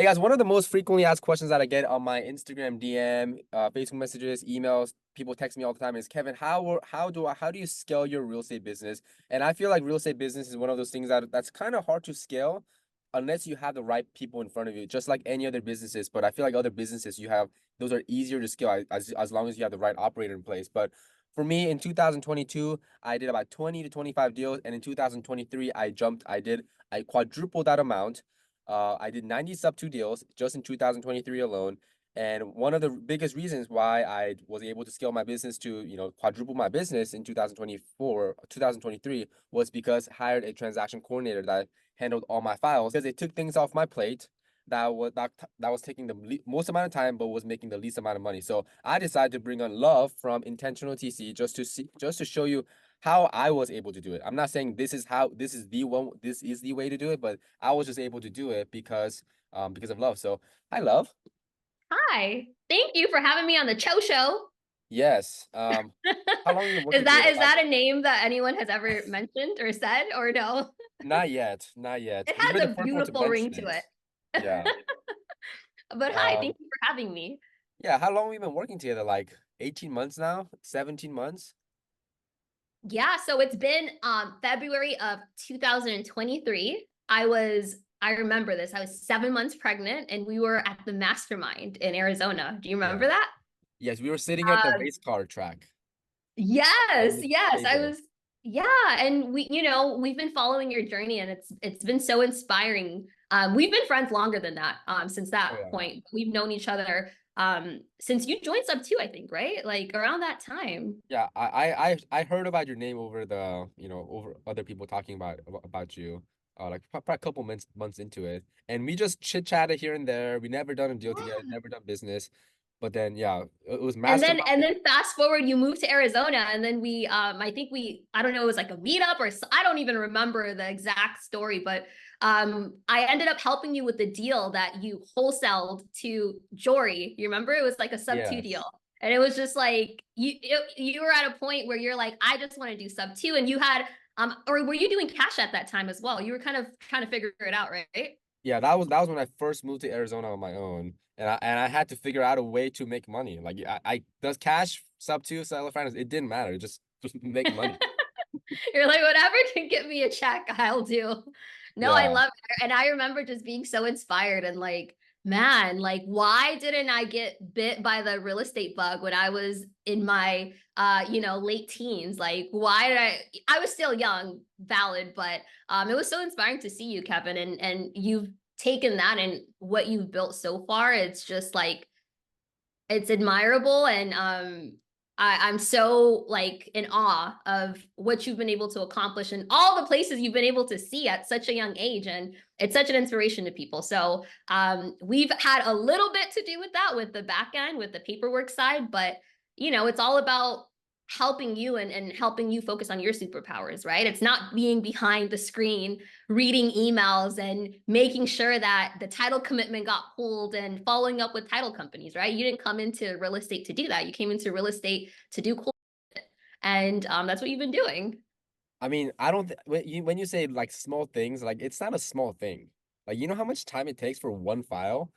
Hey guys, one of the most frequently asked questions that I get on my Instagram DM, Facebook messages, emails, people text me all the time is, Kevin, how do you scale your real estate business? And I feel like real estate business is one of those things that's kind of hard to scale unless you have the right people in front of you, just like any other businesses. But I feel like other businesses you have those are easier to scale as long as you have the right operator in place. But for me, in 2022, I did about 20 to 25 deals, and in 2023, I quadrupled that amount. I did 90 sub two deals just in 2023 alone. And one of the biggest reasons why I was able to scale my business to, quadruple my business in 2024, 2023 was because I hired a transaction coordinator that handled all my files because it took things off my plate that was taking the most amount of time but was making the least amount of money. So I decided to bring on Love from IntentionalTC just to show you how I was able to do it. I'm not saying this is the way to do it, but I was just able to do it because of Love. So hi Love. Hi, thank you for having me on the Choe Show. Yes. How long have you been Is working that together? is Like, that a name that anyone has ever mentioned or said or no? not yet, not yet. It You were has the a first one to beautiful ring mention to it. it. Yeah. But hi, Um, thank you for having me. yeah, how long have we been working together? Like 18 months now? 17 months? Yeah, so it's been February of 2023. I remember this. I was 7 months pregnant and we were at the mastermind in Arizona. Do you Yeah. remember that? Yes, we were sitting at the Uh, race car track Yes, on the yes. I table. was yeah, and we've been following your journey and it's been so inspiring. We've been friends longer than that, since Oh that yeah. point. We've known each other since you joined Sub 2, I think, right? Like around that time. Yeah, I heard about your name over over other people talking about you, like probably a couple months into it, and we just chit chatted here and there. We never done a deal together, Yeah. never done business, but then yeah, it was And then mastermind. and then fast forward, you moved to Arizona, and then I think I don't know, it was like a meetup or I don't even remember the exact story, but I ended up helping you with the deal that you wholesaled to Jory. You remember? It was like a sub two deal. Yes. And it was just like you were at a point where you're like, I just want to do sub two. And you had or were you doing cash at that time as well? You were kind of trying to figure it out, right? Yeah, that was when I first moved to Arizona on my own, and I had to figure out a way to make money. Like I does cash sub to seller finance, it didn't matter, just make money. You're like, whatever can get me a check, I'll do. No, I Yeah. love it. And I remember just being so inspired and like, man, like, why didn't I get bit by the real estate bug when I was in my, late teens? Like, why did I was still young, valid, but it was so inspiring to see you, Kevin. And you've taken that and what you've built so far. It's just like, it's admirable and I'm so like in awe of what you've been able to accomplish and all the places you've been able to see at such a young age, and it's such an inspiration to people. So we've had a little bit to do with that, with the back end, with the paperwork side, but it's all about helping you and helping you focus on your superpowers, right? It's not being behind the screen reading emails and making sure that the title commitment got pulled and following up with title companies, right? You didn't come into real estate to do that. You came into real estate to do cool, and that's what you've been doing. I mean, I don't when you say like small things, like it's not a small thing. Like you know how much time it takes for one file?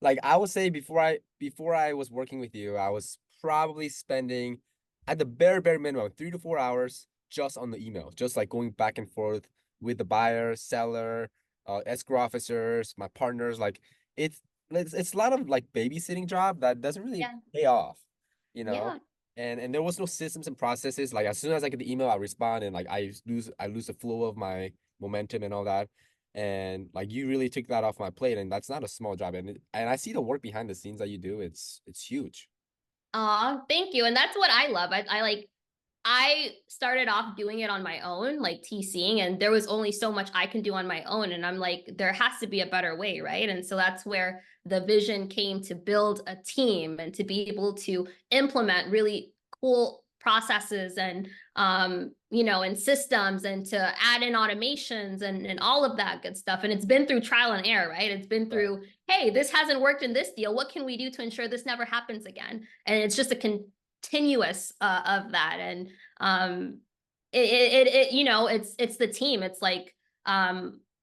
Like I would say before I was working with you, I was probably spending at the bare minimum 3 to 4 hours just on the email, just like going back and forth with the buyer, seller, escrow officers, my partners. Like it's it's a lot of like babysitting job that doesn't really Yeah. pay off, you know? Yeah. And there was no systems and processes. Like as soon as I get the email, I respond and like I lose the flow of my momentum and all that. And like you really took that off my plate, and that's not a small job. And I see the work behind the scenes that you do. It's huge. Thank you. And that's what I love. I started off doing it on my own, like TCing, and there was only so much I can do on my own. And I'm like, there has to be a better way, right? And so that's where the vision came to build a team and to be able to implement really cool processes and and systems and to add in automations and all of that good stuff. And it's been through trial and error, right? It's been Right. through, hey, this hasn't worked in this deal. What can we do to ensure this never happens again? And it's just a continuous of that. And it's the team. It's like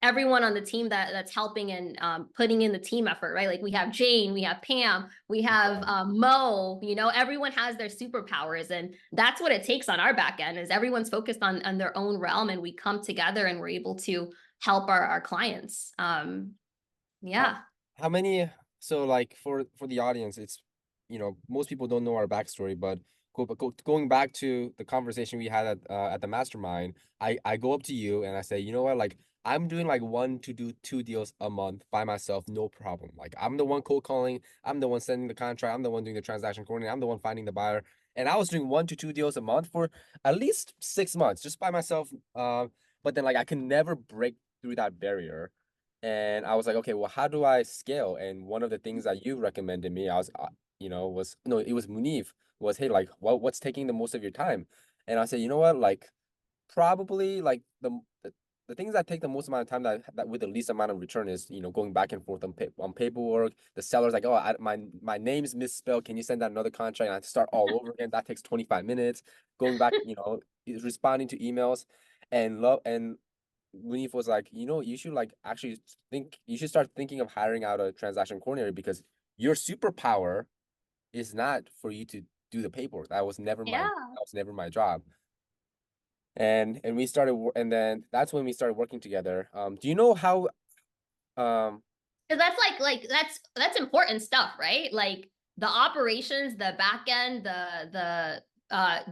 everyone on the team that's helping and putting in the team effort, right? Like we have Jane, we have Pam, we have Yeah. Mo, you know, everyone has their superpowers. And that's what it takes on our back end is everyone's focused on their own realm and we come together and we're able to help our clients. How Yeah. how many so like for the audience, it's most people don't know our backstory, but going back to the conversation we had at the mastermind, I go up to you and I say, you know what, like I'm doing like 1 to 2 deals a month by myself, no problem. Like I'm the one cold calling, I'm the one sending the contract, I'm the one doing the transaction coordinating, I'm the one finding the buyer. And I was doing 1 to 2 deals a month for at least 6 months just by myself. But then like I can never break through that barrier. And I was like, okay, well, how do I scale? And one of the things that you recommended me, I was, was no, it was Munif, was, hey, like, what's taking the most of your time? And I said, you know what, like, probably like the things that take the most amount of time that with the least amount of return is going back and forth on paperwork. The seller's like, oh, my name's misspelled. Can you send out another contract? And I have to start all over again. That takes 25 minutes. Going back, responding to emails, and Munif was like, you should like actually you should start thinking of hiring out a transaction coordinator because your superpower is not for you to do the paperwork. Yeah. That was never my job. And we started, and then that's when we started working together. Do you know how, um, Because that's that's important stuff, right? Like the operations, the back end, the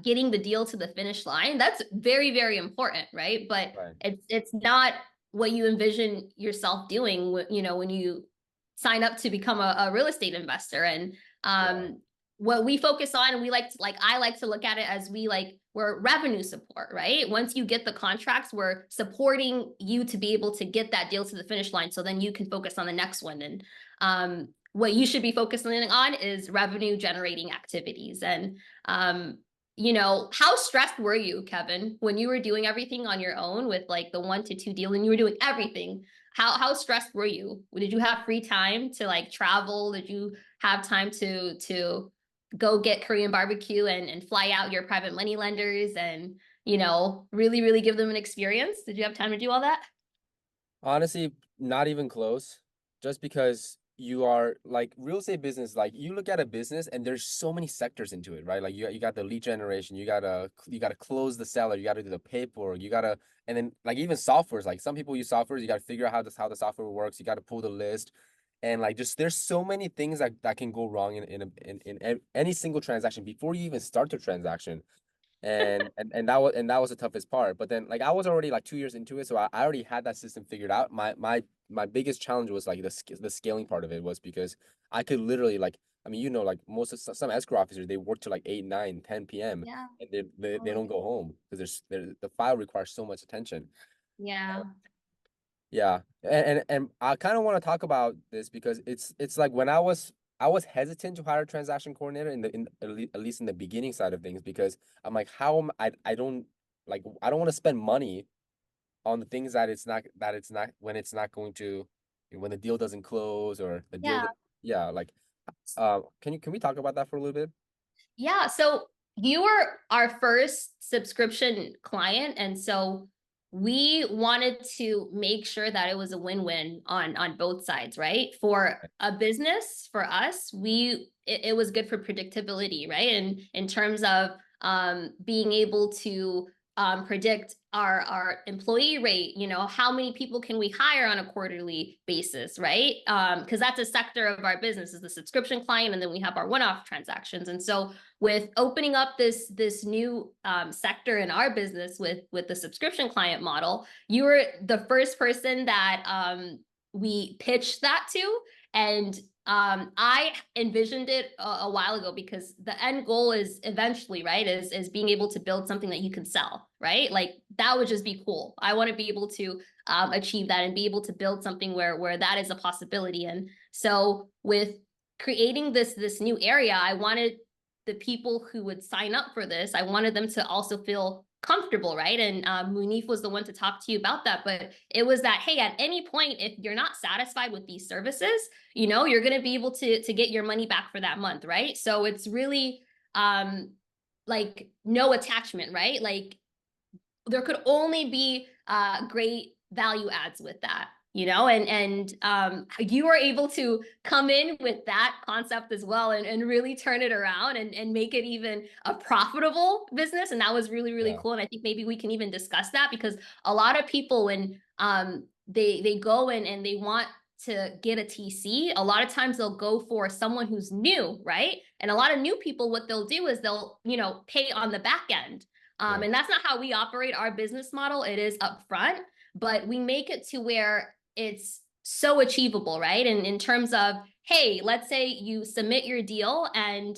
getting the deal to the finish line, that's very, very important, right? But right, it's not what you envision yourself doing, you know, when you sign up to become a real estate investor. And yeah, what we focus on, we like I like to look at it as we're revenue support, right? Once you get the contracts, we're supporting you to be able to get that deal to the finish line. So then you can focus on the next one. And what you should be focusing on is revenue generating activities. And how stressed were you, Kevin, when you were doing everything on your own with like the 1 to 2 deal and you were doing everything? How stressed were you? Did you have free time to like travel? Did you have time to go get Korean barbecue and fly out your private money lenders and really, really give them an experience? Did you have time to do all that? honestly, not even close. Just because you are like real estate business, like you look at a business and there's so many sectors into it, right? Like you got the lead generation, you gotta close the seller, you gotta do the paperwork, and then like even softwares, like some people use softwares, you gotta figure out how the software works, you gotta pull the list, and like just there's so many things that can go wrong in any single transaction before you even start the transaction. And that was the toughest part. But then like I was already like 2 years into it, so I already had that system figured out. My biggest challenge was like the scaling part of it was because I could literally like, I mean, like most of some escrow officers, they work till like 8, 9, 10 p.m. Yeah, and they don't totally. go home because the file requires so much attention. Yeah. Yeah, and I kind of want to talk about this because it's like when I was hesitant to hire a transaction coordinator in at least in the beginning side of things because I'm like, how am I don't like I don't want to spend money on the things that it's not when it's not going to, when the deal doesn't close or the deal Yeah. that, yeah, like can we talk about that for a little bit? Yeah. So you were our first subscription client. And so we wanted to make sure that it was a win-win on both sides, right? For a business, for us, it was good for predictability, right? And in terms of being able to predict our employee rate, how many people can we hire on a quarterly basis, right? Because that's a sector of our business is the subscription client, and then we have our one-off transactions. And so with opening up this new sector in our business with the subscription client model, you were the first person that we pitched that to. And I envisioned it a while ago because the end goal is eventually, right, is being able to build something that you can sell, right? Like that would just be cool. I want to be able to achieve that and be able to build something where that is a possibility. And so with creating this new area, I wanted the people who would sign up for this, I wanted them to also feel comfortable, right? And Munif was the one to talk to you about that. But it was that, hey, at any point, if you're not satisfied with these services, you're going to be able to get your money back for that month, right? So it's really like no attachment, right? Like there could only be great value adds with that, you know, and you were able to come in with that concept as well, and really turn it around and make it even a profitable business. And that was really, really Yeah. cool. And I think maybe we can even discuss that, because a lot of people, when they go in and they want to get a TC, a lot of times they'll go for someone who's new, right? And a lot of new people, what they'll do is they'll, you know, pay on the back end. Right. And that's not how we operate our business model. It is upfront, but we make it to where it's so achievable, right? And in terms of, hey, let's say you submit your deal and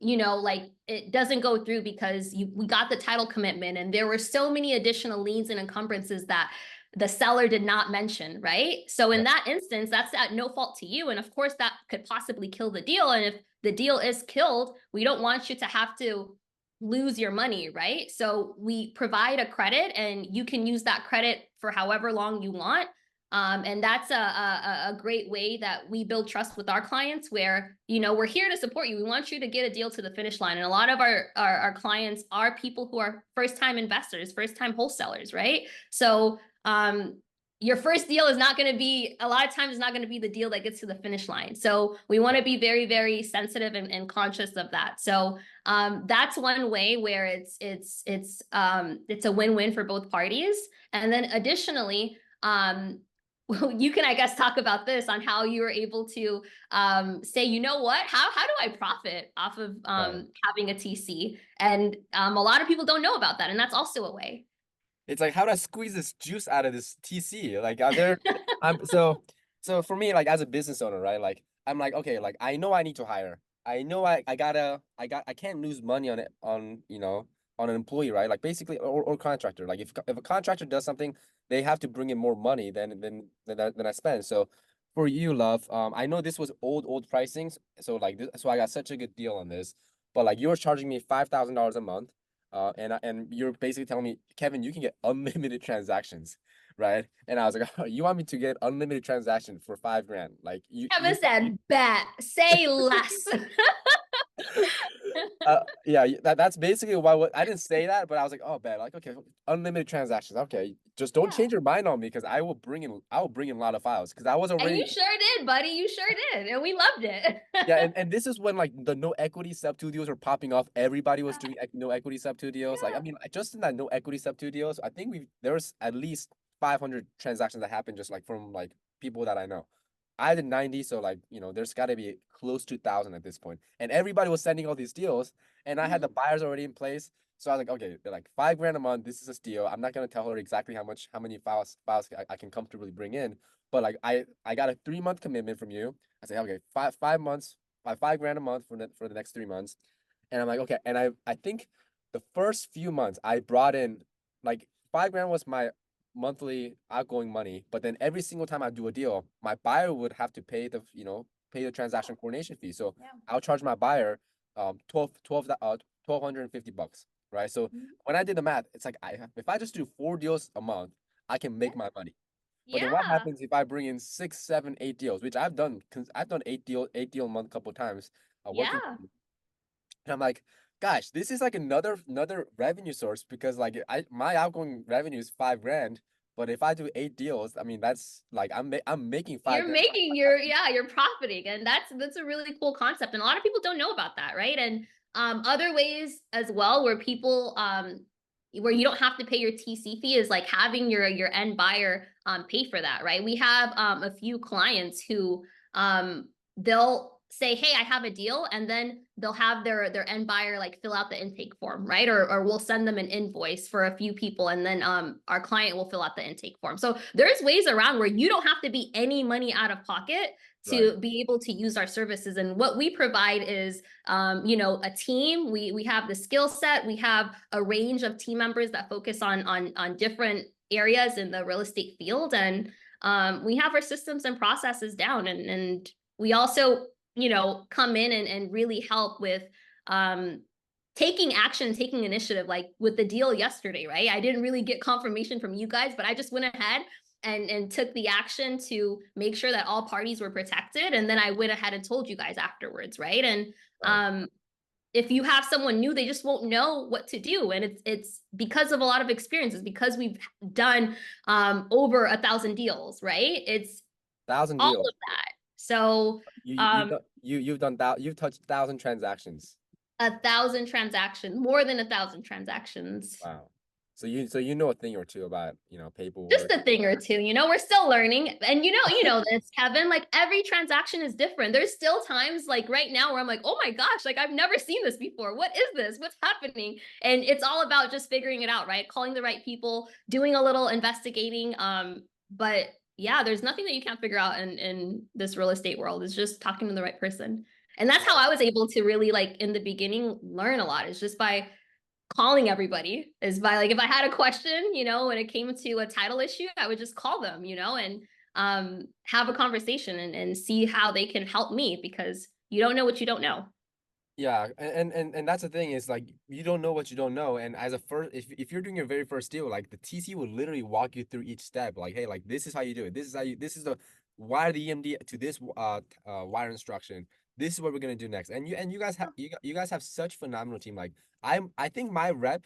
you know, like it doesn't go through because we got the title commitment and there were so many additional liens and encumbrances that the seller did not mention, right? So in Yeah. that instance, that's at no fault to you. And of course, that could possibly kill the deal. And if the deal is killed, we don't want you to have to lose your money, right? So we provide a credit and you can use that credit for however long you want. And that's a great way that we build trust with our clients, where, you know, we're here to support you. We want you to get a deal to the finish line. And a lot of our clients are people who are first-time investors, first-time wholesalers, right? So your first deal is not going to be, a lot of times it's not going to be the deal that gets to the finish line. So we want to be very, very sensitive and conscious of that. So that's one way where it's a win-win for both parties. And then additionally, well, you can, I guess, talk about this on how you were able to say, you know what, how do I profit off of Right. having a TC? And a lot of people don't know about that, and that's also a way. It's like, how do I squeeze this juice out of this TC? Like, are there, I'm so for me, like as a business owner, right? Like, I'm like, okay, like I know I need to hire. I know I can't lose money on it, on, you know, on an employee, right? Like basically, or contractor. Like if a contractor does something, they have to bring in more money than I spend. So for you, love, I know this was old pricing, so like this, so I got such a good deal on this, but like you're charging me $5,000 a month. And you're basically telling me, Kevin, you can get unlimited transactions, right? And I was like, oh, you want me to get unlimited transaction for 5 grand? Like Kevin said, bet, say less. yeah, that's basically why I didn't say that, but I was like, oh, bad. Like, okay, unlimited transactions. Okay, just don't Yeah. change your mind on me because I will bring in a lot of files because I was And you already. sure did, buddy. You sure did. And we loved it. Yeah, and this is when like the no equity sub two deals were popping off. Everybody was doing no equity sub two deals. Like, I Yeah. mean, just in that no equity sub two deals, I think there was at least 500 transactions that happened just like from like people that I know. I did 90, so like, you know, there's got to be close to 1,000 at this point. And everybody was sending all these deals, and I had the Mhm. buyers already in place. So I was like, okay, they're like 5 grand a month. This is a steal. I'm not gonna tell her exactly how many files I can comfortably bring in, but like I got a 3 month commitment from you. I say, okay, 5 months, 5 grand a month for the next 3 months. And I'm like, okay. And I think the first few months I brought in like 5 grand was my monthly outgoing money. But then every single time I do a deal, my buyer would have to pay pay the transaction coordination fee. So Yeah. I'll charge my buyer 1,250 bucks. Right. So Mhm. when I did the math, it's like if I just do 4 deals a month, I can Yeah. make my money. But then what Yeah. happens if I bring in 6, 7, 8 deals, which I've done? I've done 8 deal a month a couple of times, working. Yeah. And I'm like, gosh, this is like another revenue source because like my outgoing revenue is 5 grand, but if I do 8 deals, I mean that's like I'm making five You're grand. making you're profiting, and that's a really cool concept, and a lot of people don't know about that, right? And other ways as well where people where you don't have to pay your TC fee is like having your end buyer pay for that, right? We have a few clients who they'll say, hey, I have a deal, and then they'll have their end buyer like fill out the intake form, right? Or we'll send them an invoice for a few people, and then our client will fill out the intake form. So there's ways around where you don't have to be any money out of pocket Right. to be able to use our services. And what we provide is you know, a team. We have the skill set, we have a range of team members that focus on different areas in the real estate field, and we have our systems and processes down, and we also, you know, come in and really help with taking action, taking initiative, like with the deal yesterday, right? I didn't really get confirmation from you guys, but I just went ahead and took the action to make sure that all parties were protected. And then I went ahead and told you guys afterwards, right? And Right. if you have someone new, they just won't know what to do. And it's because of a lot of experiences, because we've done over 1,000 deals, right? It's 1,000 all deals. of that. So um You've touched 1,000 transactions. 1,000 transactions, more than 1,000 transactions. Wow. So you know a thing or two about, Just paperwork. a thing or two, we're still learning. And you know this, Kevin, like every transaction is different. There's still times like right now where I'm like, oh my gosh, like I've never seen this before. What is this? What's happening? And it's all about just figuring it out, right? Calling the right people, doing a little investigating. But yeah, there's nothing that you can't figure out in this real estate world. It's just talking to the right person. And that's how I was able to really like in the beginning learn a lot. Is just by calling everybody, is by like if I had a question, when it came to a title issue, I would just call them, and have a conversation and see how they can help me, because you don't know what you don't know. Yeah, and that's the thing is like you don't know what you don't know. And as a first, if you're doing your very first deal, like the TC will literally walk you through each step. Like, hey, like this is how you do it. This is the wire the EMD to this wire instruction. This is what we're gonna do next. And you guys have you guys have such phenomenal team. Like I think my rep,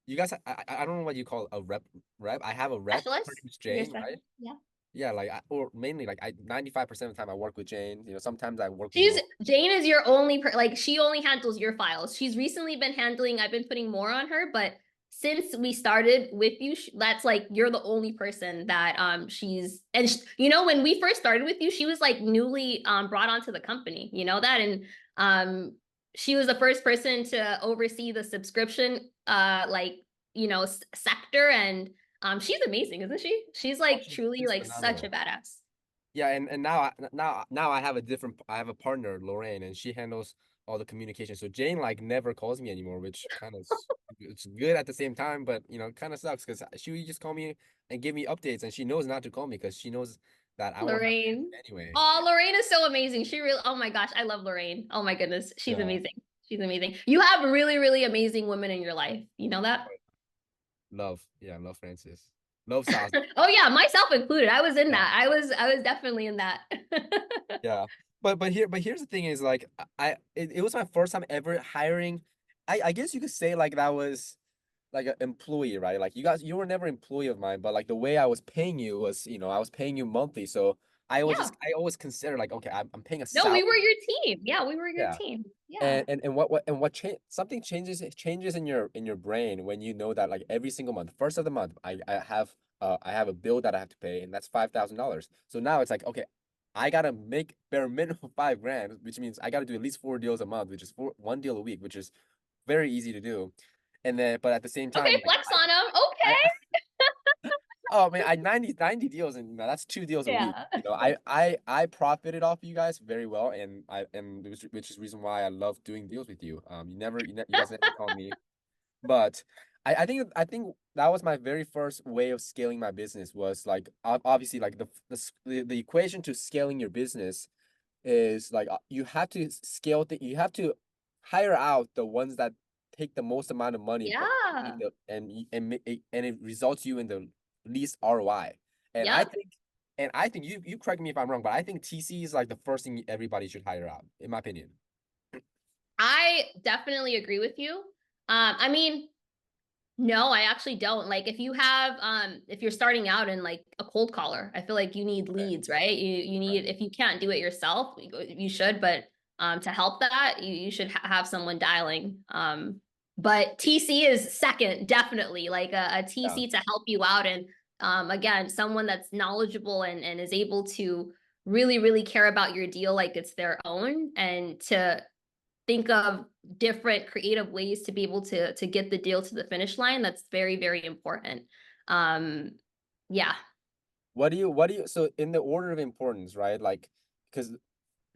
you guys I don't know what you call a rep. I have a rep. Her Specialist, name's your Jane, right? specialist, yeah. Yeah, like or mainly like I 95% of the time I work with Jane. Sometimes I work with She's Laura. Jane is your only like she only handles your files. She's recently been handling, I've been putting more on her, but since we started with you, that's like you're the only person that she's and when we first started with you, she was like newly brought onto the company. You know that, and she was the first person to oversee the subscription like sector, and she's amazing, isn't she? She's Oh, like truly she's like such a phenomenal. badass. Yeah, and now I have a partner, Lorraine, and she handles all the communication. So Jane like never calls me anymore, which kind of it's good at the same time, but kind of sucks because she would just call me and give me updates, and she knows not to call me because she knows that I won't have Lorraine. it anyway. Oh, Lorraine is so amazing. She really, oh my gosh, I love Lorraine. Oh my goodness, she's Yeah, amazing. She's amazing. You have really, really amazing women in your life. You know that? love Francis, love Sas. Oh yeah, myself included. I was in Yeah, that. I was definitely in that. yeah. But here's the thing is like it was my first time ever hiring. I guess you could say like that was like an employee, right? Like you were never employee of mine, but like the way I was paying you was, I was paying you monthly. So Yeah. I always consider like, okay, I'm paying a No, we salary. were your team. Yeah, we were your Yeah. team. Yeah. And what change something changes in your brain when you know that like every single month, first of the month, I have a bill that I have to pay, and that's $5,000. So now it's like, okay, I gotta make bare minimum 5 grand, which means I gotta do at least 4 deals a month, which is one deal a week, which is very easy to do. And then, but at the same time, Okay, like flex on them. I Okay. oh man, I 90 deals, and that's 2 deals a week. Yeah. I profited off you guys very well, and which is the reason why I love doing deals with you. You guys never call me, but I think that was my very first way of scaling my business was like obviously like the equation to scaling your business is like you have to you have to hire out the ones that take the most amount of money, but in Yeah. the and it results you in the least ROI. And I Yep. think you correct me if I'm wrong, but I think TC is like the first thing everybody should hire out, in my opinion. I definitely agree with you. I mean, no, I actually don't. Like if you're starting out in like a cold caller, I feel like you need Okay. leads, right? You Right. need, if you can't do it yourself, you should, but to help that, you should have someone dialing. But TC is second, definitely, like a Yeah. TC to help you out, and again, someone that's knowledgeable and is able to really, really care about your deal like it's their own, and to think of different creative ways to be able to get the deal to the finish line. That's very, very important. um yeah. What do you so in the order of importance, right? Like because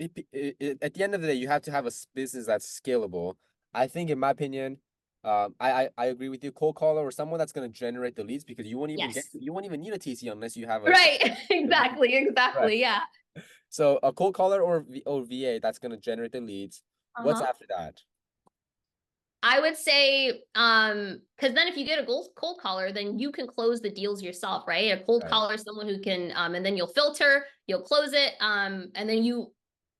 at the end of the day, you have to have a business that's scalable. I think, in my opinion, I agree with you. Cold caller or someone that's going to generate the leads because Yes. you won't even need a TC unless you have a Right. Exactly, right. exactly, yeah. So a cold caller or VA that's going to generate the leads. What's Uh-huh. after that? I would say, because then if you get a cold caller, then you can close the deals yourself, right? A cold Right. caller is someone who can, and then you'll filter, you'll close it, and then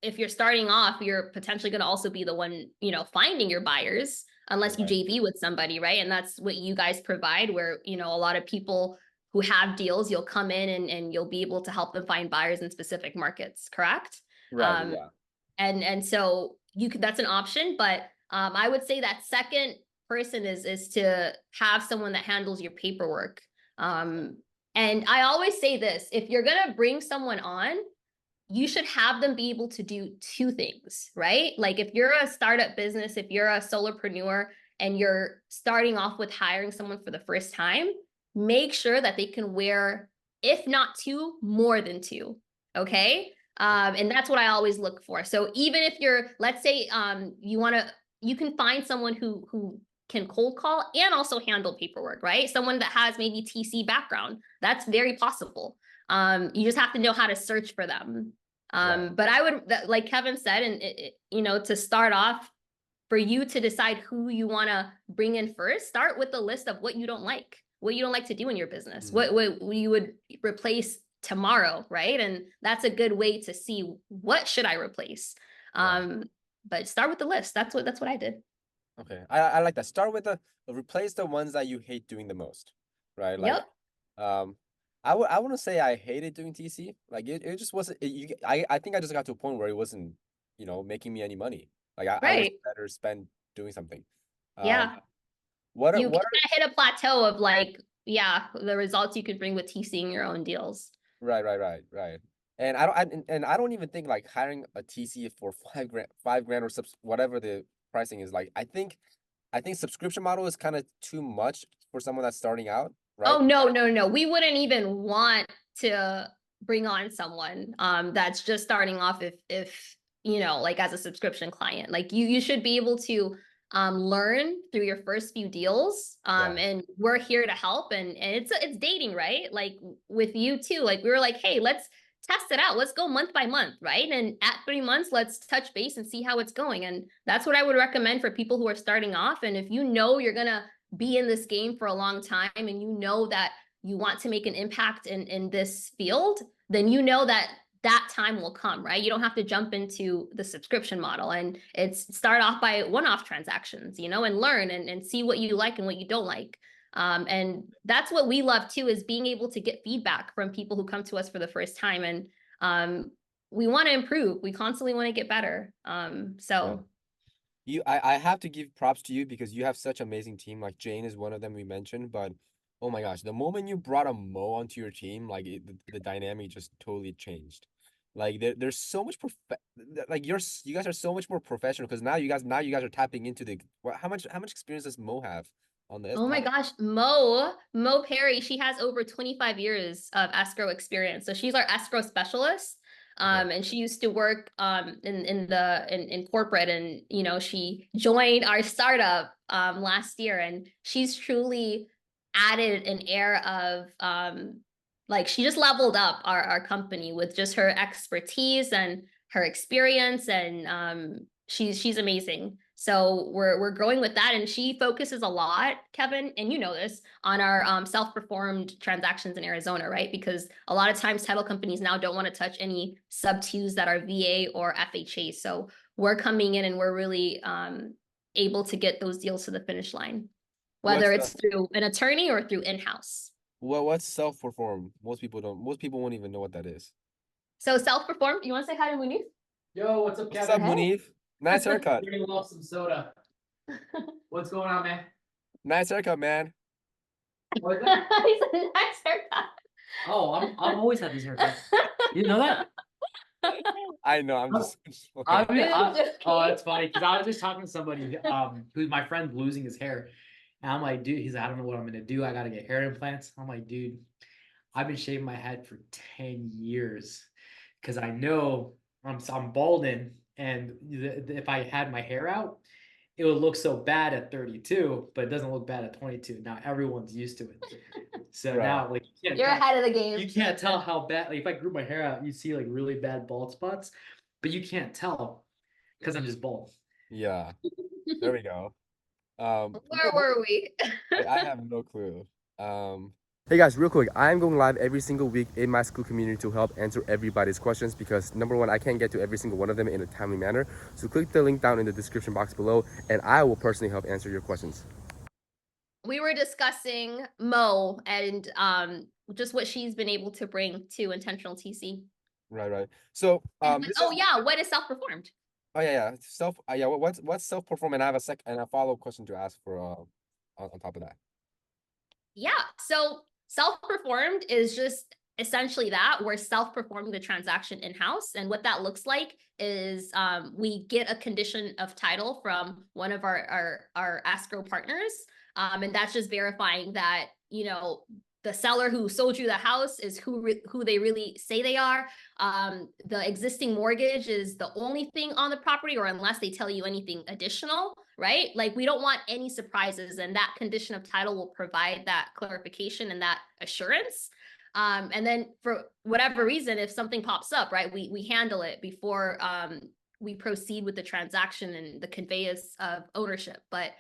if you're starting off, you're potentially going to also be the one, finding your buyers unless you Right. JV with somebody, right? And that's what you guys provide, where, a lot of people who have deals, you'll come in and you'll be able to help them find buyers in specific markets, correct? Right. Um, Yeah. and so that's an option, but I would say that second person is to have someone that handles your paperwork. And I always say this, if you're gonna bring someone on, you should have them be able to do two things, right? Like if you're a startup business, if you're a solopreneur and you're starting off with hiring someone for the first time, make sure that they can wear, if not two, more than two. Okay. And that's what I always look for. So even if you're, let's say, you can find someone who can cold call and also handle paperwork, right? Someone that has maybe TC background. That's very possible. You just have to know how to search for them. Right. But I would, like Kevin said, and to start off, for you to decide who you want to bring in first, start with the list of what you don't like, to do in your business, Mm. what you would replace tomorrow, right? And that's a good way to see what should I replace. Right. But start with the list. That's what I did. Okay. I like that. Start with the replace the ones that you hate doing the most. Right. Like, Yep. um, I wouldn't say I hated doing TC. Like it just wasn't. I think I just got to a point where it wasn't, making me any money. Like I was Right. better spent doing something. Um, Yeah. what are You what kind are of hit a plateau of like, yeah, the results you could bring with TCing your own deals. right. And I don't even think like hiring a TC for 5 grand or whatever the pricing is. Like I think subscription model is kind of too much for someone that's starting out, Oh right? no, no, no. We wouldn't even want to bring on someone that's just starting off if like as a subscription client. Like you should be able to learn through your first few deals. Yeah. And we're here to help, and it's dating, right? Like with you too. Like we were like, hey, let's test it out. Let's go month by month, right? And at 3 months, let's touch base and see how it's going. And that's what I would recommend for people who are starting off. And if you're gonna be in this game for a long time and that you want to make an impact in this field, then that time will come, right? You don't have to jump into the subscription model, and it's start off by one-off transactions, and learn and see what you like and what you don't like. And that's what we love too, is being able to get feedback from people who come to us for the first time. And we want to improve. We constantly want to get better. Yeah. So I have to give props to you because you have such amazing team. Like Jane is one of them we mentioned, but oh my gosh, the moment you brought a Mo onto your team, like the dynamic just totally changed. Like there's so much like you guys are so much more professional because now you guys are tapping into how much experience does Mo have on this? oh my gosh, Mo Perry, she has over 25 years of escrow experience. So she's our escrow specialist. Okay. And she used to work in corporate, and she joined our startup last year, and she's truly added an air of like she just leveled up our company with just her expertise and her experience, and she's amazing. So we're growing with that, and she focuses a lot, Kevin, and you know this, on our self-performed transactions in Arizona, right? Because a lot of times title companies now don't want to touch any sub-twos that are VA or FHA. So we're coming in and we're really able to get those deals to the finish line, whether What's the it's through an attorney or through in-house. what's self-perform? Most people don't. Most people won't even know what that is. So self-performed, you want to say hi to Munif? Yo, what's up, What's up, Kevin? Hey. Munif? Nice haircut. Drinking off some soda. What's going on, man? Nice haircut, man. What is that? He's a nice haircut. Oh, I'm always had these haircuts. You know that? I know. I'm just. I mean, I'm just oh, kidding. that's funny because I was just talking to somebody who's my friend losing his hair, and I'm like, dude, he's like, I don't know what I'm gonna do. I gotta get hair implants. I'm like, dude, I've been shaving my head for 10 years because I know I'm balding, and if I had my hair out, it would look so bad at 32, but it doesn't look bad at 22. Now everyone's used to it. So Right. now, like, You're ahead of the game. you can't tell how bad. Like, if I grew my hair out, you see like really bad bald spots, but you can't tell because I'm just bald. Yeah. There we go. Where were we? I have no clue. Um, Hey guys, real quick, I'm going live every single week in my school community to help answer everybody's questions because number one, I can't get to every single one of them in a timely manner. So click the link down in the description box below and I will personally help answer your questions. We were discussing Mo and just what she's been able to bring to Intentional TC. Right. So And this oh is yeah, what is self-performed? oh yeah. Self yeah, what's self-perform, and I have a follow-up question to ask for on top of that. Yeah. So self-performed is just essentially that we're self-performing the transaction in-house. And what that looks like is we get a condition of title from one of our escrow partners. And that's just verifying that, you know, the seller who sold you the house is who they really say they are. The existing mortgage is the only thing on the property, or unless they tell you anything additional, right? Like we don't want any surprises, and that condition of title will provide that clarification and that assurance. And then for whatever reason, if something pops up, right, we handle it before we proceed with the transaction and the conveyance of ownership. But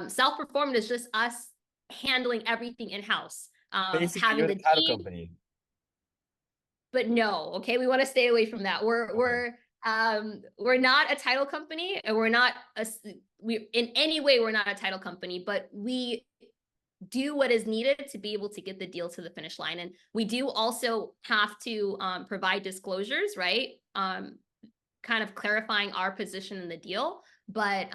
self-performed is just us handling everything in-house, Basically, having you're the the title deed. company. But no, okay, we want to stay away from that. Okay. We're not a title company, and we're not we in any way we're not a title company, but we do what is needed to be able to get the deal to the finish line. And we do also have to provide disclosures, right? Kind of clarifying our position in the deal. But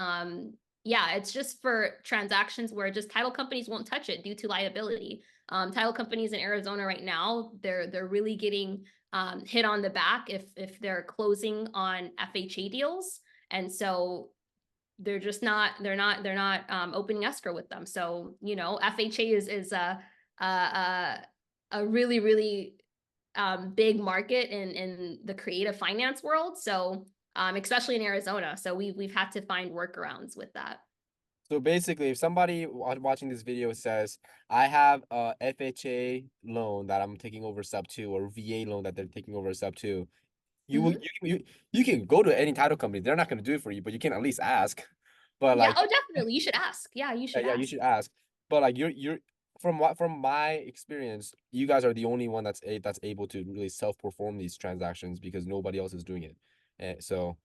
yeah, it's just for transactions where just title companies won't touch it due to liability. Title companies in Arizona right now, they're really getting hit on the back if they're closing on FHA deals. And so they're just not opening escrow with them. So you know, FHA is a really big market in the creative finance world. So especially in Arizona. So we've had to find workarounds with that. So basically, if somebody watching this video says, I have a FHA loan that I'm taking over sub two, or VA loan that they're taking over sub two, you will Mhm. you can go to any title company. They're not going to do it for you, but you can at least ask. But Yeah. like, Oh, definitely. You should ask. Yeah, you should yeah, you ask. should ask. But like, you're from my experience, you guys are the only one that's able to really self-perform these transactions because nobody else is doing it. And so,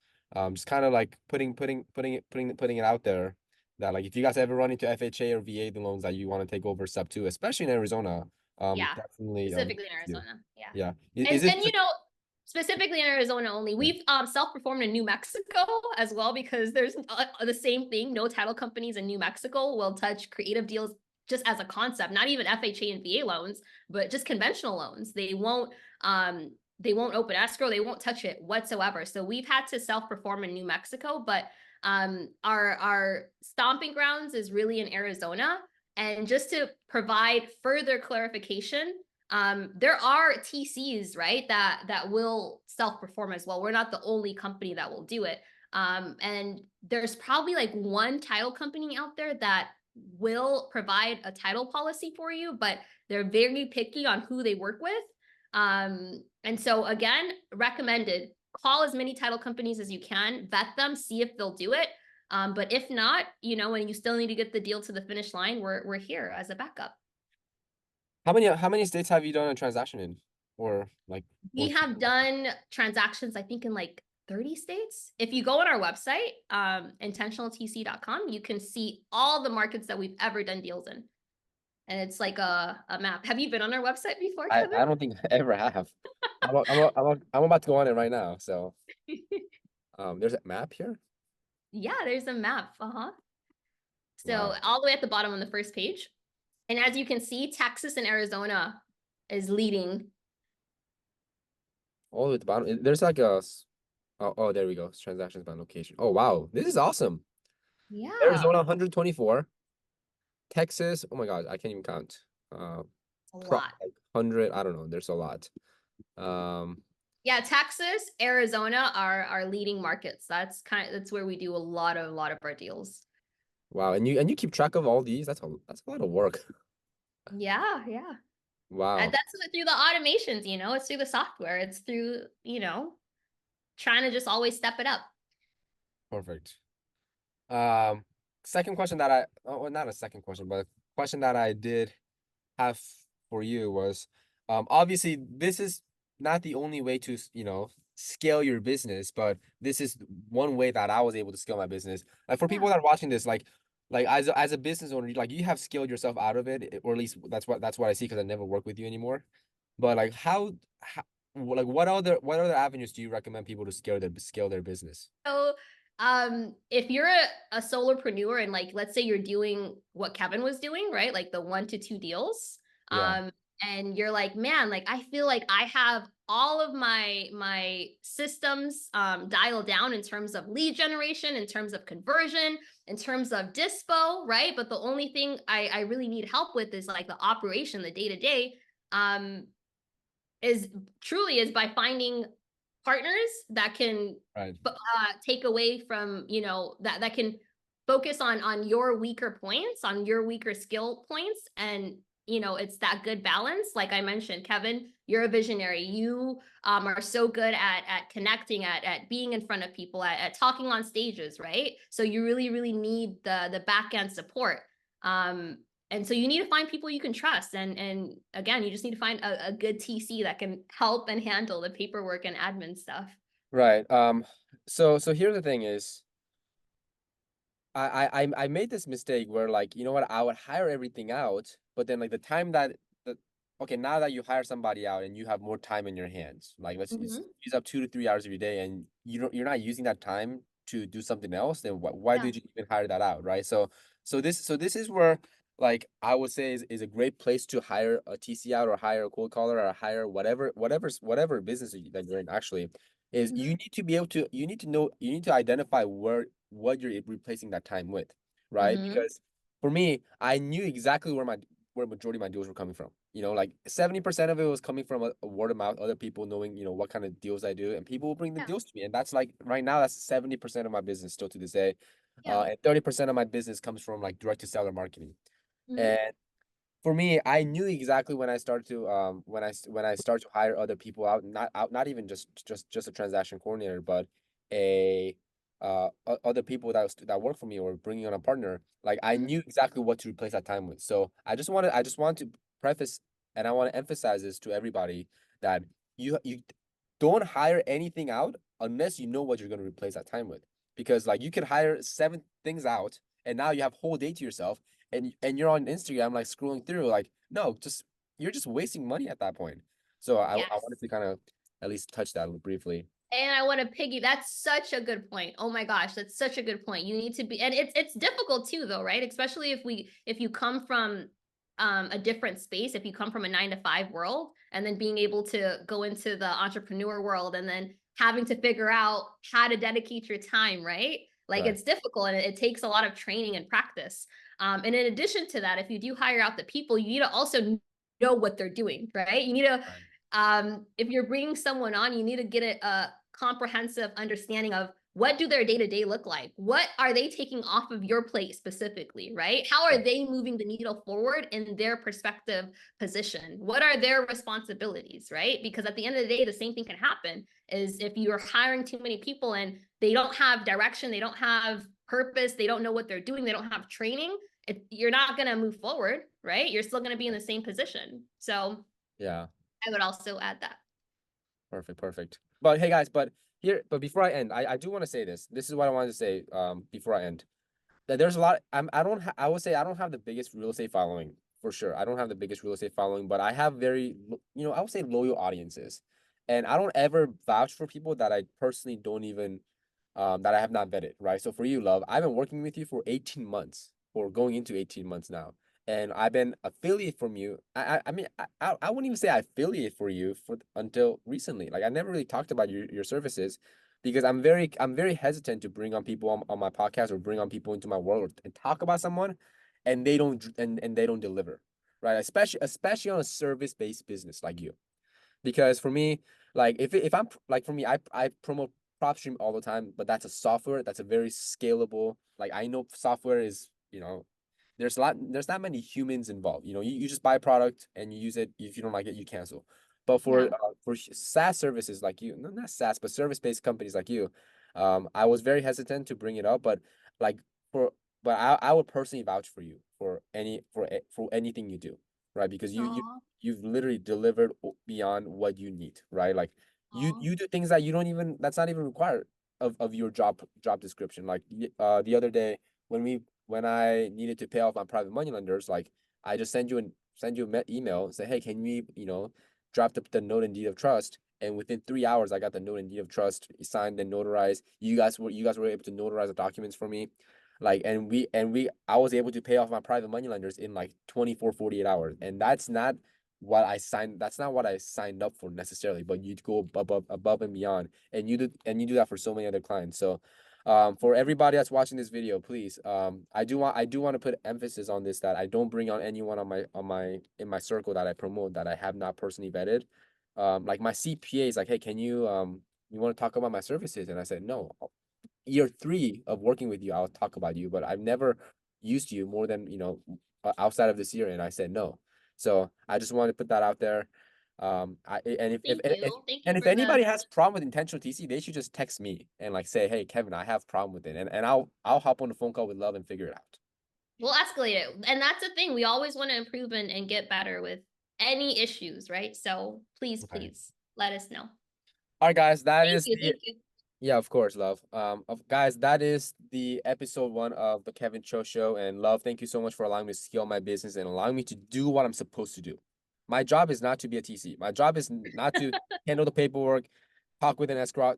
just kind of like putting it out there that like if you guys ever run into FHA or VA the loans that you want to take over sub two, especially in Arizona, Yeah, definitely specifically in you. Arizona. Yeah. Yeah. And Is it you know, specifically in Arizona only, we've self-performed in New Mexico as well, because there's the same thing. No title companies in New Mexico will touch creative deals just as a concept, not even FHA and VA loans, but just conventional loans. They won't open escrow, they won't touch it whatsoever. So we've had to self-perform in New Mexico, but our stomping grounds is really in Arizona. And just to provide further clarification, there are TCs, right, that will self-perform as well. We're not the only company that will do it. And there's probably like one title company out there that will provide a title policy for you, but they're very picky on who they work with. And so again, recommended, call as many title companies as you can, vet them, see if they'll do it. But if not, you know, and you still need to get the deal to the finish line, we're here as a backup. how many states have you done a transaction in, or like, We have done transactions, I think, in like 30 states. If you go on our website, IntentionalTC.com, you can see all the markets that we've ever done deals in. And it's like a map. Have you been on our website before, Kevin? I don't think I ever have. I'm about to go on it right now. So there's a map here. Yeah, there's a map. Uh-huh. So Wow. all the way at the bottom on the first page. And as you can see, Texas and Arizona is leading. All the way at the bottom. There's like oh, there we go. Transactions by location. Oh wow, this is awesome. Yeah, Arizona 124. Texas. Oh my God, I can't even count. Uh, a Probably lot. like 100. I don't know. There's a lot. Um, Yeah, Texas, Arizona are our leading markets. That's where we do a lot of our deals. wow. And you keep track of all these. That's a lot of work. Yeah. And Wow. that's through the automations, you know, it's through the software. It's through, you know, trying to just always step it up. Perfect. Second question that I, oh, well, not a second question, but a question that I did have for you was, obviously this is not the only way to, scale your business, but this is one way that I was able to scale my business. Like for people Yeah. that are watching this, like as a business owner, like you have scaled yourself out of it, or at least that's what I see because I never work with you anymore. But like how like what other avenues do you recommend people to scale their business? So, if you're a solopreneur and like, let's say you're doing what Kevin was doing, right? Like the 1 to 2 deals. Yeah, And you're like, man, like I feel like I have all of my systems dialed down in terms of lead generation, in terms of conversion, in terms of dispo, right? But the only thing I really need help with is like the operation, the day to day. Um, is truly is by finding partners that can right, take away from, that can focus on your weaker points, on your weaker skill points. And it's that good balance. Like I mentioned, Kevin, you're a visionary. You are so good at connecting, at being in front of people, at talking on stages, right? So you really really need the back end support. um and so you need to find people you can trust, and again, you just need to find a good TC that can help and handle the paperwork and admin stuff. right. So here's the thing is, I made this mistake where, like, you know what, I would hire everything out, but then like the time that the okay, now that you hire somebody out and you have more time in your hands, like Hmm. use up 2 to 3 hours of your day, and you're not using that time to do something else, then why Yeah. did you even hire that out, right? So this is where, like, I would say is a great place to hire a TC out, or hire a cold caller, or hire whatever business that you're in, actually, is Hmm. you need to identify what you're replacing that time with, right? Hmm. Because for me, I knew exactly where majority of my deals were coming from. Like 70% of it was coming from a word of mouth, other people knowing, what kind of deals I do, and people will bring the Yeah. deals to me. And that's, like, right now, that's 70% of my business still to this day. Yeah. And 30% of my business comes from, like, direct to seller marketing. Hmm. And for me, I knew exactly when I started to when I start to hire other people out, not even just a transaction coordinator, but a other people that work for me, or bringing on a partner. Like, I Hmm. knew exactly what to replace that time with. So I just want to preface, and I want to emphasize this to everybody, that you don't hire anything out unless you know what you're going to replace that time with. Because, like, you can hire 7 things out, and now you have whole day to yourself, and you're on Instagram, like, scrolling through, like, no, just you're just wasting money at that point. So I Yes. wanted to kind of at least touch that briefly. And I want to that's such a good point. Oh my gosh, that's such a good point. You need to be, and it's difficult too though, right? Especially if you come from a different space, if you come from a 9 to 5 world, and then being able to go into the entrepreneur world, and then having to figure out how to dedicate your time, right? Like Right. it's difficult, and it takes a lot of training and practice. And in addition to that, if you do hire out the people, you need to also know what they're doing, right? You need to, Right. if you're bringing someone on, you need to get a comprehensive understanding of what do their day-to-day look like, what are they taking off of your plate specifically, right? How are Right. they moving the needle forward in their perspective position, what are their responsibilities, right? Because at the end of the day, the same thing can happen, is if you're hiring too many people and they don't have direction, they don't have purpose, they don't know what they're doing, they don't have training, you're not going to move forward, right? You're still going to be in the same position. So Yeah. I would also add that. Perfect. Perfect. But hey, guys, but before I end, I do want to say this. This is what I wanted to say before I end. That there's a lot. I would say I don't have the biggest real estate following, for sure. I don't have the biggest real estate following, but I have I would say loyal audiences, and I don't ever vouch for people that I personally don't even that I have not vetted, right? So for you, Love, I've been working with you for 18 months, or going into 18 months now. And I've been affiliate from you. I mean, I wouldn't even say I affiliate for you for until recently. Like, I never really talked about your services, because I'm very hesitant to bring on people on my podcast, or bring on people into my world and talk about someone, and they don't deliver, right? Especially on a service-based business like you. Because for me, like, if I'm like, for me, I promote PropStream all the time, but that's a software that's a very scalable. Like, I know software is, there's not many humans involved. You just buy a product and you use it. If you don't like it, you cancel. But Yeah. for SaaS services like you, no, not SaaS, but service-based companies like you, I was very hesitant to bring it up, but, like, for but I would personally vouch for you for anything you do. right? Because Aw, you've literally delivered beyond what you need, right? Like aw. you do things that you don't even, that's not even required of your job description. Like the other day when I needed to pay off my private money lenders, like I just send you a email and say, hey, can we, draft up the note and deed of trust? And within 3 hours, I got the note and deed of trust signed and notarized. You guys were able to notarize the documents for me. Like, I was able to pay off my private money lenders in like 24, 48 hours. And that's not what I signed up for necessarily, but you go above and beyond. And you do that for so many other clients. So for everybody that's watching this video, please, I do want to put emphasis on this, that I don't bring on anyone in my circle that I promote that I have not personally vetted. Like my CPA is like, hey, can you want to talk about my services? And I said, no. Year 3 of working with you, I'll talk about you, but I've never used you more than, outside of this year. And I said no. So I just want to put that out there. And Thank you if for the. anybody has problem with intentional TC, they should just text me and like say, hey, Kevin, I have problem with it. And I'll hop on the phone call with Love and figure it out. We'll escalate it. And that's the thing. We always want to improve and get better with any issues, right? So please, Okay. please let us know. All right, guys, that Thank is you. the Thank you. Yeah, of course, Love. Guys, that is the episode 1 of the Kevin Cho Show. And Love, thank you so much for allowing me to scale my business and allowing me to do what I'm supposed to do. My job is not to be a TC. My job is not to handle the paperwork, talk with the escrow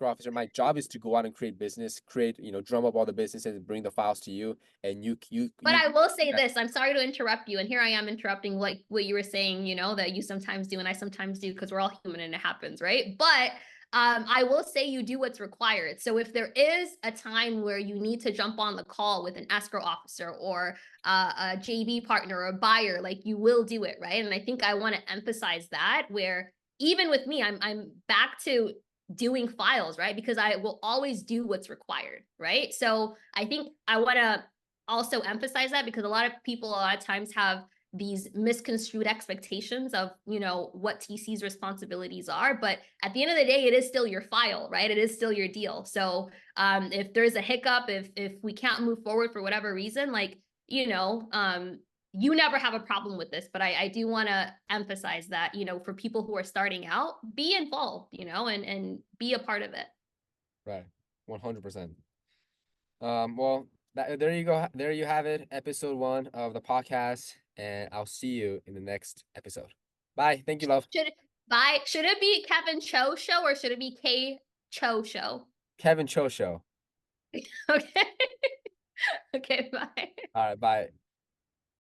officer. My job is to go out and create business, drum up all the businesses and bring the files to you. And But I will say this, I'm sorry to interrupt you. And here I am interrupting like what you were saying, that you sometimes do and I sometimes do because we're all human and it happens, right? But I will say you do what's required. So if there is a time where you need to jump on the call with an escrow officer or a JV partner or a buyer, like you will do it, right? And I think I want to emphasize that where even with me, I'm back to doing files, right? Because I will always do what's required, right? So I think I want to also emphasize that because a lot of people a lot of times have these misconstrued expectations of what TC's responsibilities are, but at the end of the day it is still your file, right? It is still your deal. So if there's a hiccup, if we can't move forward for whatever reason, like you never have a problem with this, but I do want to emphasize that for people who are starting out, be involved, and be a part of it. Right, 100%. Well, there you go. There you have it. Episode 1 of the podcast, and I'll see you in the next episode. Bye. Thank you, Love. Should it be Kevin Cho Show or should it be K Cho Show? Kevin Cho Show. Okay. Okay, bye. All right, bye.